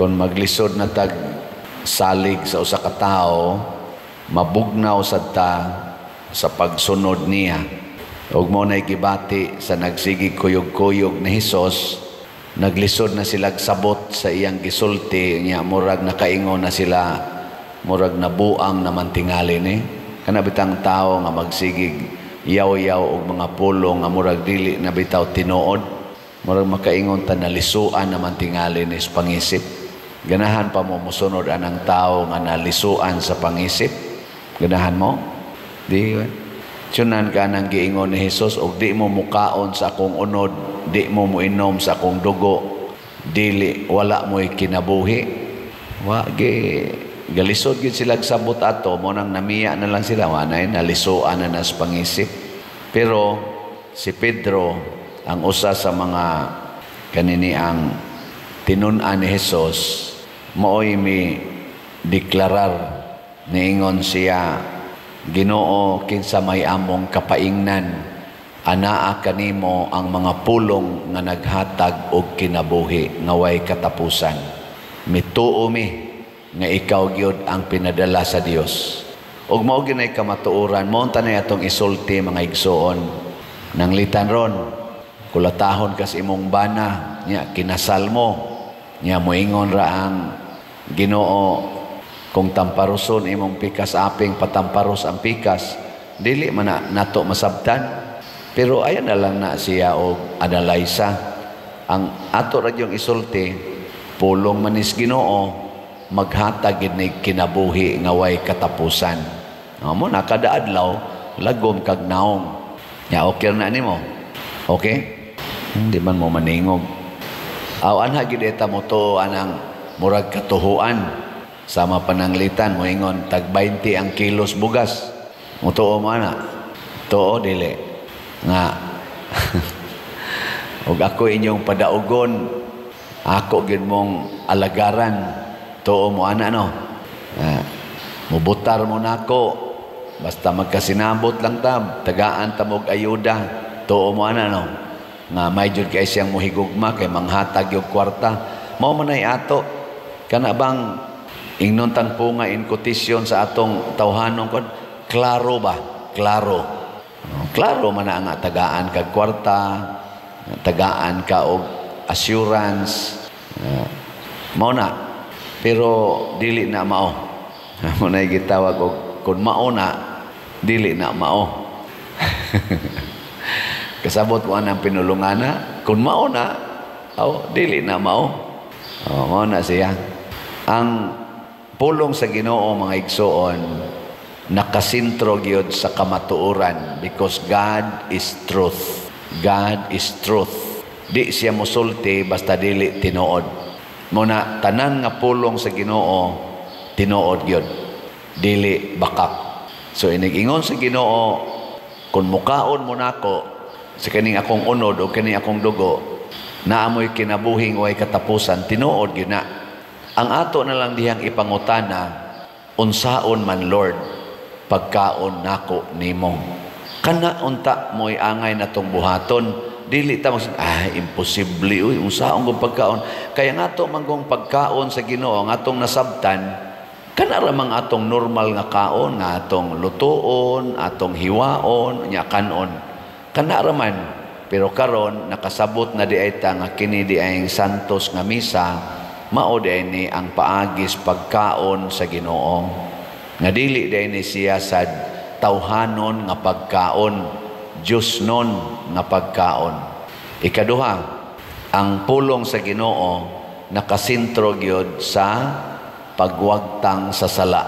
kung maglisod na tag salig sa usa ka tawo, mabugnaw sad ta sa pagsunod niya. Ug mo na'y gibati sa nagsigig kuyog-kuyog ni Hesus, naglisod na sila sabot sa iyang gisulti niya, murag nakaingon na sila, murag nabuang naman tingali ni. Kanabitang tao nga magsigig yaw-yaw og mga pulong nga murag dili na bitaw tinuod, murag makaingon ta nalisuan naman tingali ni sa pangisip. Ganahan pa mo musunod anang tao nga nalisuan sa pangisip? Ganahan mo? Di ba? Sunan ka nang giingon ni Hesus, og di mo mukaon sa akong unod, di mo muinom sa akong dugo, dili wala mo'y kinabuhi. Galisod gid sila sabot ato, mo nang namiya na lang sila, wanay nalisuan na nas pangisip. Pero si Pedro, ang usa sa mga kanini ang tinun-an ni Hesus, mooy mi deklarar, niingon siya, Ginoo, kinsa may among kapaingnan, anaa kanimo ang mga pulong nga naghatag og kinabuhi nga way katapusan. Mituo mi nga ikaw gyud ang pinadala sa Dios. Ug mao ginay kamatuoran, mo tanay atong isulti mga igsoon. Nanglitan ron, kulatahon kas imong bana, nya kinasal mo, nya moingon ra ang Ginoo, kung tamparuson imong pikas aping patamparos ang pikas, dili man nato masabtan. Pero ayan na lang na siya og analysa. Ang ato ra yung isulti, pulong manis Ginoo, maghatag gid ni kinabuhi nga way katapusan. Amo na kada adlaw lagom kag naong. Ya okay na nimo. Okay? Hindi man mo maningog. Awan ha gid eta mo to anang murag katuhuan. Sama pananglitan mo ingon tag 20 ang kilos bugas. Mutuo mo ana. Tuo dili. Nga. Ug ako inyong padaugon, ako gid mong alagaran. Tuo mo ana no. Mubutar mo nako. Basta magkasinabot lang ta, tagaan ta mog ayuda. Tuo mo ana no. Nga may jud kay siyang mohigugma kay manghatag yung kwarta. Mao man ay ato. Kana bang ingnon tang punga in quotation sa atong tawhanon kon, klaro ba? Klaro. Klaro man na nga tagaan kag kwarta, tagaan ka og assurance. Mao na. Pero dili na mao. Mo na gitawag og kun mao na, dili na mao. Kasabot mo ang pinulungana, kun mao na, dili na mao. Mao na siya. Ang pulong sa Ginoo mga igsoon, nakasintro gyud sa kamatuoran, because God is truth. God is truth. Di siya mosulti basta dili tinuod. Muna tanan nga pulong sa Ginoo tinuod gyud, dili bakak. So inig-ingon sa Ginoo, kung mukaon mo nako sa kaning akong unod o kaning akong dugo, naamoy kinabuhing way katapusan, tinuod gyud na. Ang ato na lang dihang ipangutana, unsaon man Lord, pagkaon nako nimo. Kana unta mo'y angay na tong buhaton, dili ta imposible, unsaon kong pagkaon. Kaya nga to manggong pagkaon sa Ginoo, nga atong nasabtan, kana ramang atong normal nga kaon, nga atong lutuon, atong hiwaon, nya kanon. Kana raman, pero karon nakasabot na di ay ta nga kini di ay santos nga misa, mao ni ang paagis pagkaon sa Ginoo. Nga dili ni siya sad tawhanon nga pagkaon, Diyos non nga pagkaon. Ikaduha, ang pulong sa Ginoo nakasintro gyud sa pagwagtang sa sala.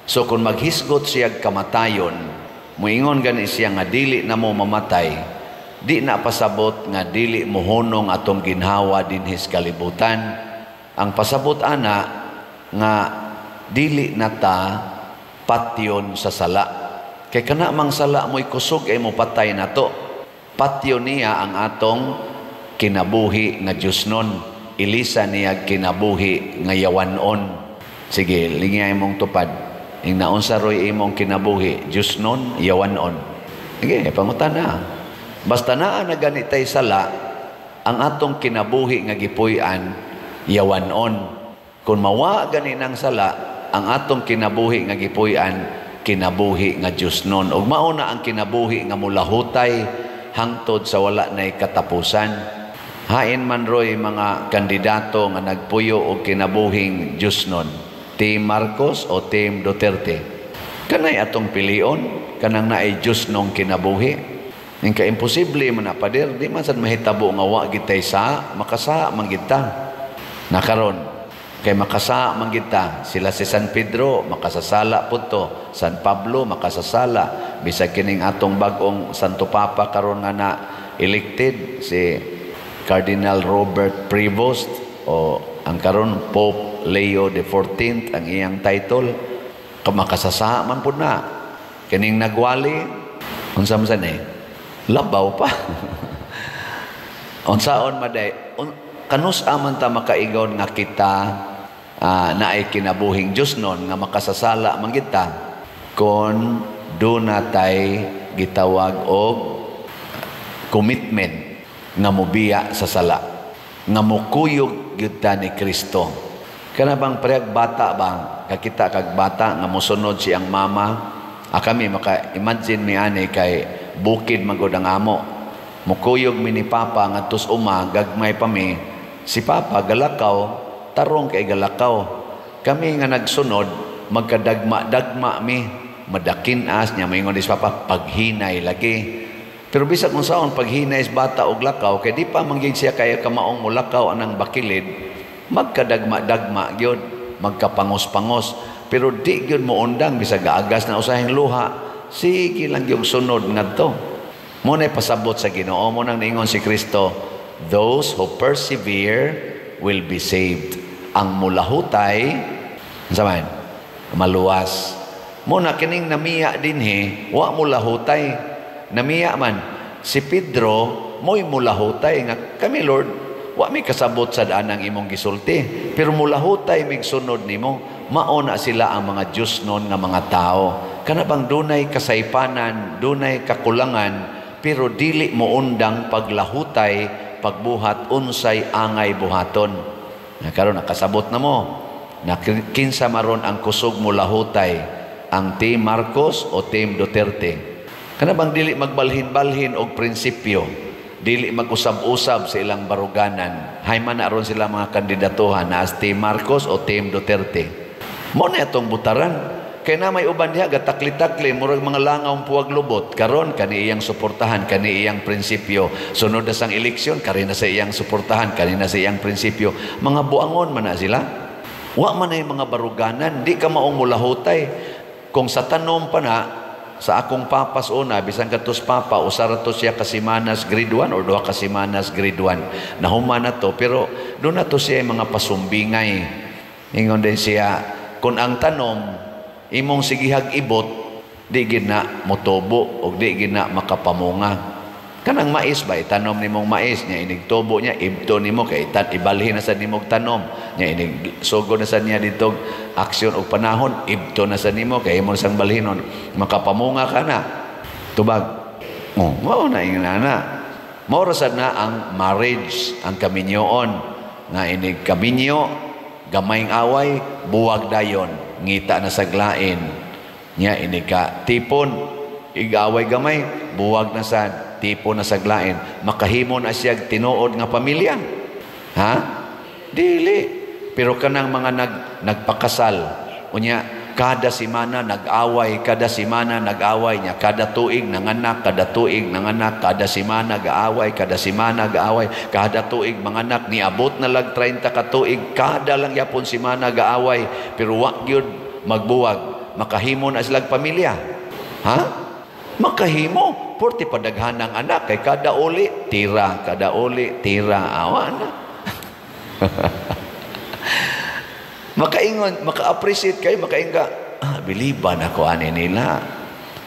So kung maghisgot siya kamatayon, muingon gani siya nga dili na mo mamatay, di na pasabot nga dili mohunong atong ginhawa dinhis kalibutan. Ang pasabot ana nga dili na ta patyon sa sala. Kay kana mang sala mo'y kusog ay mo patay na to. Patyon niya ang atong kinabuhi nga Diyos nun. Ilisa niya kinabuhi nga yawanon. Sige, lingay mong tupad. Ing naunsa roy imong kinabuhi, Diyos nun, yawanon. Sige, pangutan na. Basta naa na ganitay sala, ang atong kinabuhi nga gipuy-an, yawanon. Kung mawa gani ng sala, ang atong kinabuhi nga gipuy-an, kinabuhi nga Diyos nun. O mauna ang kinabuhi nga mulahutay hangtod sa wala na'y katapusan. Hain man roy mga kandidato nga nagpuyo og kinabuhing Diyos nun. Team Marcos o Team Duterte. Kanay atong pilion, kanang naay Diyos nung kinabuhi. Yung ka-imposible man na pader, di man sad mahitabo nga wa gitay sa, makasa man kita. Nakaron, kay makasa man kita, sila si San Pedro, makasasala po to. San Pablo, makasasala. Bisag kining atong bagong Santo Papa karon nga na elected, si Cardinal Robert Prevost, o ang karon Pope Leo XIV, ang iyang title. Makasasa man po na. Kining nagwali, unsa-unsa ni? Labaw pa. Unsaon maday? Kanus aman ta makaigaw nga kita na ay kinabuhing Diyos nun nga makasasala man kita kung doon natay gitawag og commitment nga mubiya sa sala, nga mukuyog gyud ni Kristo. Kana bang parehag bata bang kakita kag bata nga mosunod siyang mama, kami maka-imagine mi ani kay bukid magod ang amo. Mukuyog mi ni Papa ngadtos gagmay pa mi, si Papa galakaw, tarong kay galakaw. Kami nga nagsunod, magkadagma-dagma mi, madakinas niya moingon ni Papa paghinay lagi. Pero bisag kung saan paghinay is bata og lakaw, kay di pa manggig siya kaya kamaong mulakaw anang bakilid, magkadagma-dagma gyud, magkapangos-pangos. Pero di gyud mo undang bisag gaagas na usahing luha, sige lang yung sunod ngadto. Mo na pasabot sa Ginoo, mo nang niingon si Kristo, those who persevere will be saved. Ang mulahutay, saman, maluwas. Mo na kining namiya dinhi, wa mulahutay. Namiya man, si Pedro, mo'y mulahutay nga kami Lord, wa may kasabot sa daan ang imong gisulti. Pero mulahutay mig sunod nimo, mauna sila ang mga Diyos noon nga mga tao. Kanabang dunay kasaypanan, dunay kakulangan, pero dili mo undang paglahutay, pagbuhat unsay angay buhaton. Karon nakasabot na mo, na kinsa maron ang kusog mo lahutay, ang Team Marcos o Team Duterte. Kanabang dili magbalhin-balhin og prinsipyo, dili mag-usab-usab sa ilang baruganan. Hayman na aron sila mga kandidatuhan na as Team Marcos o Team Duterte. Mo na itong butaran. Kaya na may uban niya, gatakli-takli, murag mga langaw puwag lubot. Karon, kani iyang suportahan, kani iyang prinsipyo. Sunod na sang eleksyon, kani na sa iyang suportahan, kani na sa iyang prinsipyo. Mga buangon man na sila. Wa man na yung mga baruganan, di ka maong mulahutay. Kung sa tanom pa na, sa akong papas una, bisang katos papa, usara to siya kasimanas grade 1 or 2 kasimanas grade 1. Nahuman na to, pero doon na to siya mga pasumbingay. Ingon din siya, kung ang tanom, imong sigihag ibot, di gina motobo o di gina makapamunga. Kanang mais ba, itanom nimong mais, niya inigtobo niya, ibto nimo, kay ibalhin na sa nimong tanom, niya inigsugo na sa niya dito, aksyon o panahon, ibto na sa nimo, kay imong sang balhinon, makapamunga ka na. Tubag, mao na yung nana. Maurasad na ang marriage, ang kaminyoon, nga inig kaminyo, gamayng away, buwag dayon, ngita na saglain, niya inig ka tipon, igaway gamay, buwag na sa tipo na saglain, makahimo na siya tinuod nga pamilya. Ha? Dili. Pero kanang mga nagpakasal, unya, kada simana nag-away, kada simana nag-away niya, kada tuig nanganak, kada tuig nanganak, kada simana gaaway, kada simana gaaway, kada tuig manganak, niabot na lang 30 ka tuig, kada lang yapon simana gaaway, pero wa gyud magbuwag, makahimo na silang pamilya. Ha? Makahimo. Porti padaghan ng anak, kay kada uli, tira, kada uli, tira, awan na. Makaingon, maka-appreciate kayo, makainga, biliban ako ani nila.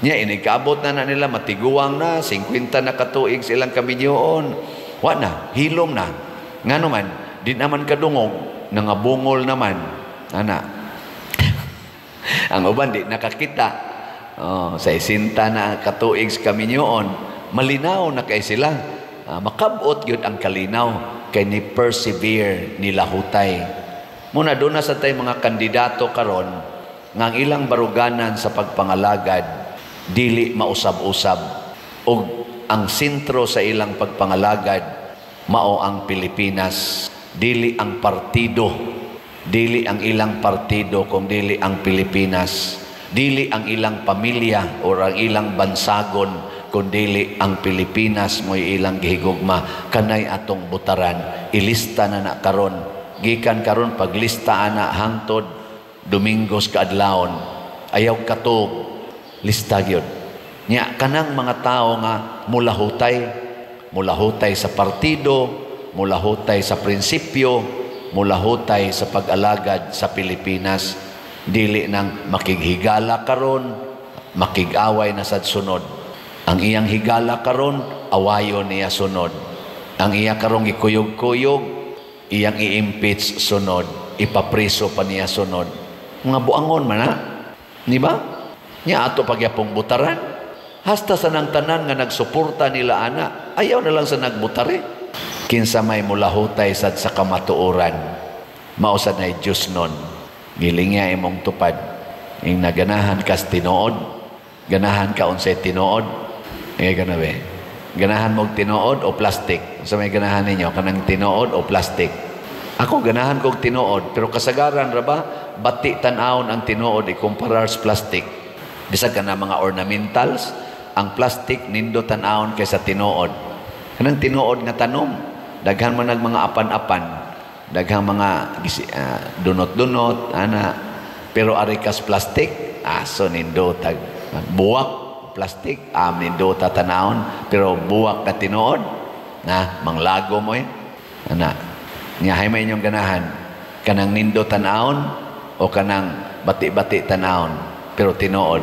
Nya, inigabot na nila, matiguang na, 50 na katuig silang kaminyoon. Wa na, hilom na. Nga naman, di naman kadungog, nangabungol naman. Ana. Ang uban, di nakakita. Sa isinta na katuig sa kaminyoon, malinaw na kay sila. Makabot yun ang kalinaw, kay ni persevere nila hutay. Muna doon na sa tay mga kandidato karon nga ang ilang baruganan sa pagpangalagad dili mausab-usab ug ang sentro sa ilang pagpangalagad mao ang Pilipinas, dili ang partido, dili ang ilang partido kung dili ang Pilipinas, dili ang ilang pamilya o ang ilang bansagon kundi ang Pilipinas mo'y ilang gihigugma. Kanay atong butaran, ilista na karon, gikan karon paglista na hangtod Domingos kaadlawon, ayaw katog lista gyud nya kanang mga tao nga mulahutay sa partido, mulahutay sa prinsipyo, mulahutay sa pag-alagad sa Pilipinas, dili nang makighigala karon, makig-away na sad sunod. Ang iyang higala karon, awayon niya sunod. Ang iya karong ikuyog-kuyog, iyang i-impeach sunod, ipapriso pa niya sunod. Mga buangon man na, di ba? Nya ato pagyapong butaran, hasta sa nang tanan nga nagsuporta nila ana, ayaw na lang sa nagbutare. Kinsa may mulahutay sad sa kamatuoran, mausad na Diyos nun, gilingya imong tupad, ing naganahan kas tinuod, ganahan ka unsay tinuod, ganabe. Ganahan mo tinuod o plastic? Sa may ganahan ninyo, kanang tinuod o plastic? Ako, ganahan kong tinuod, pero kasagaran ra ba, bati tanawon ang tinuod ikumparar sa plastic. Bisag ka na mga ornamentals, ang plastic nindo tanawon kaysa tinuod. Kanang tinuod nga tanom, daghan mo nag mga apan-apan, daghang mga dunot-dunot, ana. Pero arikas plastic, aso nindo tag buwak plastic, nindo tatanawon, pero buwak na tinuod, na manglago mo ana. Niyahay may inyong ganahan, kanang nindo tanawon o kanang bati-bati tanawon, pero tinuod.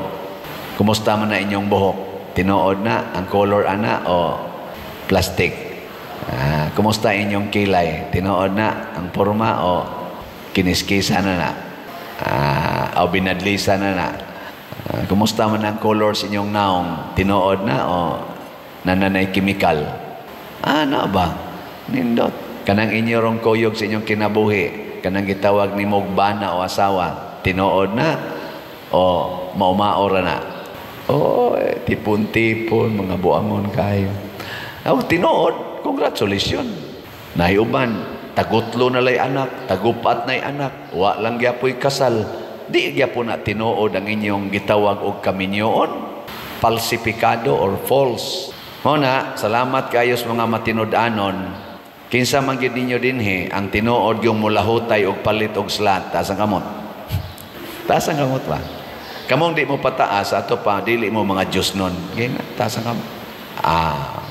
Kumusta man na inyong buhok? Tinuod na ang color ana o plastic? Kumusta inyong kilay? Tinuod na ang forma o kiniskisa na o binadlisa na. Kumusta man ang colors inyong naong? Tinuod na o nananay chemical? Na ba? Nindot. Kanang inyong kuyog sa inyong kinabuhi, kanang gitawag ni mogbana o asawa, tinuod na o maumaora na? Tipon-tipon, mga buangon kayo. Tinuod, congratulations. Nahiuban, tagutlo na lay anak, tagupat na'y anak, wa lang gyapoy kasal. Di gyapon na tinuod ang inyong gitawag og kaminyoon, falsifikado or false. Muna, salamat kayo sa mga matinud-anon. Kinsa man gyud ninyo dinhi ang tinuod yung mulahutay og palit og slat, taas ang kamot. Taas ang kamot ba? Kamong di mo pataas, ato pa dili mo mga Diyos nun. Taas ang kamot.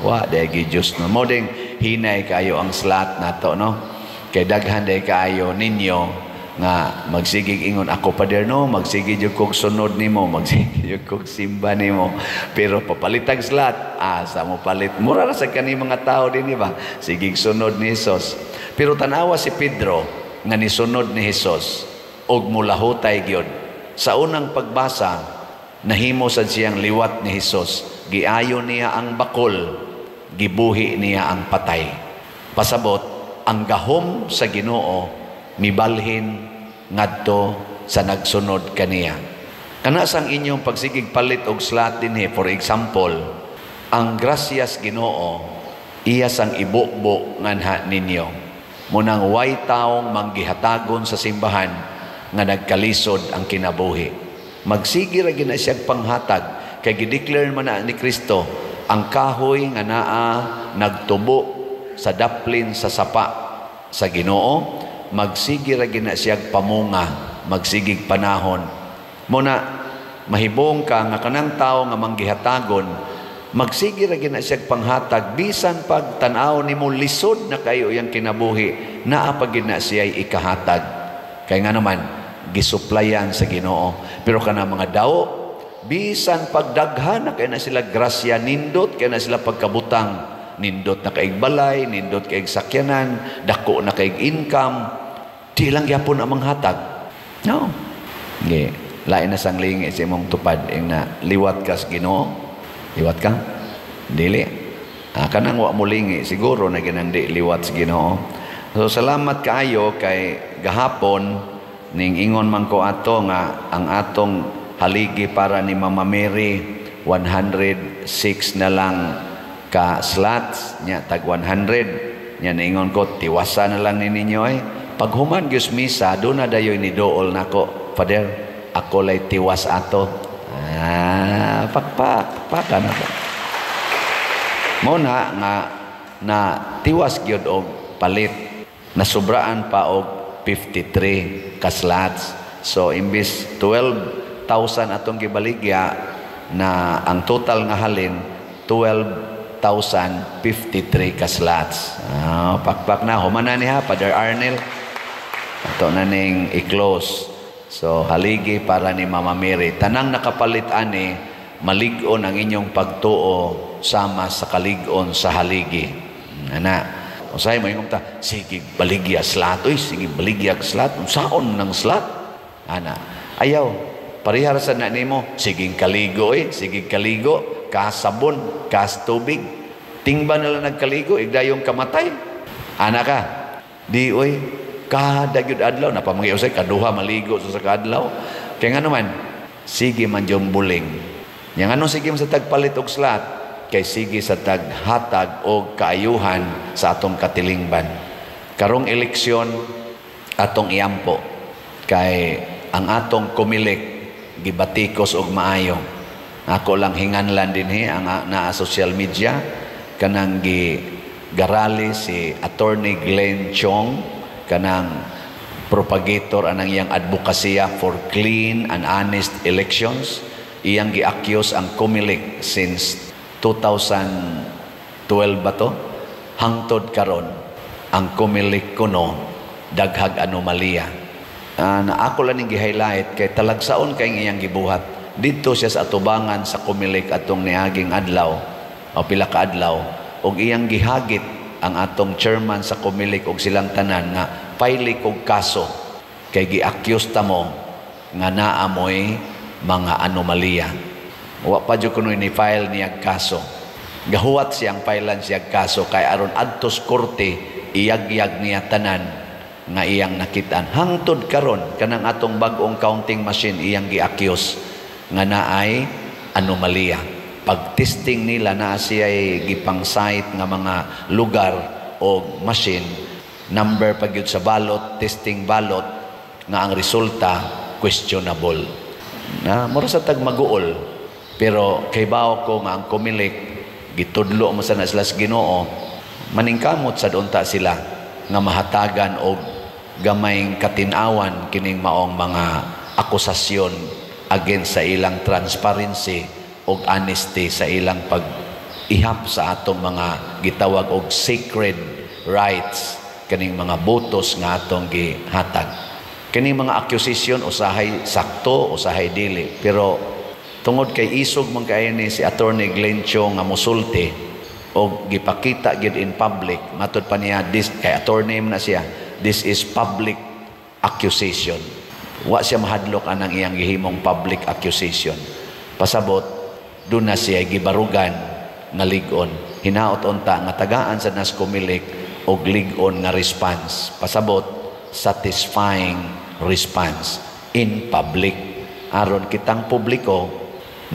Wa dagi Diyos nun. Modeng hinay kayo ang slat nato, no? Kay daghan day kayo ninyo nga magsigig ingon ako pader no, magsigig yung kog sunod nimo, magsigig yung kog simba nimo, pero papalitag slat, sa mo palit mura ra sa kani mga tao din, ba? Sigig sunod ni Hesus. Pero tanawa si Pedro nga nisunod ni Hesus og mulahutay gyud. Sa unang pagbasa, nahimo sad siyang liwat ni Hesus, giayo niya ang bakol, gibuhi niya ang patay. Pasabot ang gahom sa Ginoo mibalhin ngadto sa nagsunod kaniya. Kana sang inyong pagsigig palit og slat dinhi, for example, ang grasyas Ginoo iya sang ibukbo nganha ninyo. Munang way taong manggihatagon sa simbahan nga nagkalisod ang kinabuhi. Magsigi ra gina siya panghatag kay gideclare man na ni Kristo ang kahoy nga naa nagtubo sa daplin sa sapa sa Ginoo, magsigi ra gina siyag pamunga, magsigig panahon. Muna mahibong ka nga kanang tawo nga manggihatagon, magsigi ra gina siyag panghatag bisan pag tan-aw nimo lisod na kayo yang kinabuhi, naa pa gina siya'y ikahatag. Kay nga naman gisuplayan sa Ginoo. Pero kana mga dawo, bisan pagdaghan na kay na sila grasya, nindot kay na sila pagkabutang, nindot na kaig balay, nindot kaig sakyanan, dako na kaig income, di lang yapon ang manghatag. No. Okay. Lain na sang lingi sa imong tupad, na liwat ka sa Ginoo. Liwat ka? Dili. Kanang wa mo lingi, siguro na ginang di liwat sa Ginoo. So salamat kaayo kay gahapon ning ingon man ko ato nga ang atong haligi para ni Mama Mary 106 na lang ka slots nya tag 100 nya naingon ko tiwasa na lang ni ninyo pag human gyud misa do na dayoy ni dool nako Father ako lay tiwas ato pakpakan na mo na tiwas gyud og palit na sobraan pa og 53 ka slots so imbis 12,000 atong gibaligya na ang total nga halin 12,053 ka slots pakpak na human na niya Father Arnel ato na ning i-close so haligi para ni Mama Mary tanang nakapalit ani malig-on ang inyong pagtuo sama sa kalig-on sa haligi ana usay mo ingong ta sige baligya slot sige baligya slot unsaon ng slot ana ayaw parihar sa na nimo sige kaligo sige kaligo kas sabon kas tubig tingba na lang nagkaligo igdayong kamatay ana ka di kada gyud adlaw na pamangay usay kaduha maligo sa kadlaw kay nga naman sige man jom buling yang ano sige sa tagpalit og slot kay sige sa taghatag og kaayuhan sa atong katilingban karong eleksyon atong iampo kay ang atong kumilik gibatikos og maayo ako lang hinganlan dinhi ang naa social media kanang gigarali si Attorney Glenn Chong kanang propagator anang iyang advokasya for clean and honest elections iyang gi-accuse ang Comelec since 2012 ba to hangtod karon ang Comelec kuno daghag anomalya na ako lang ning gi-highlight kay talagsaon kay iyang gibuhat didto siya sa atubangan sa Comelec atong niaging adlaw o pila ka adlaw og iyang gihagit ang atong chairman sa Comelec og silang tanan nga paili kog kaso kay gi-accuse ta mo nga naa moy mga anomalya wa pa jud kuno ni file niya kaso gahuwat siyang filean siya kaso kay aron adtos korte iyag-iyag niya tanan nga iyang nakitaan hangtod karon kanang atong bag-ong counting machine iyang gi-accuse nga naay anomalya pag-testing nila na siya'y gipang-site nga mga lugar o machine, number pagyud sa balot, testing balot, nga ang resulta, questionable. Na, mura sa tagmaguol. Pero kay bao ko nga ang Comelec, gitudlo mo sa naslas Ginoo, maningkamot sa doonta sila nga mahatagan o gamayng katinawan kining maong mga akusasyon against sa ilang transparency og honesty sa ilang pag-ihap sa atong mga gitawag og sacred rights kaning mga botos nga atong gihatag. Kaning mga accusation usahay sakto usahay dili pero tungod kay isog man kay ni si Attorney Glenn Chong nga musulti og gipakita gid in public matud pa niya this kay attorney na siya this is public accusation. Wa siya mahadlok anang iyang gihimong public accusation. Pasabot doon na siya gibarugan nga lig-on. Hinaot unta nga tagaan sa nas Comelec og lig-on nga response. Pasabot, satisfying response in public. Aron kitang publiko,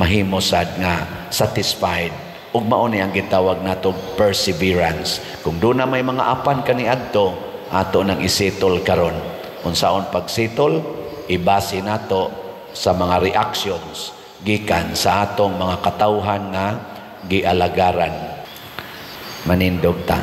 mahimo sad nga satisfied. Ug mao ni ang gitawag natong perseverance. Kung doon na may mga apan kaniadto, ato nang isettle karon. Unsaon pag-settle, ibase nato sa mga reactions gikan sa atong mga katawhan nga gialagaran manindog ta.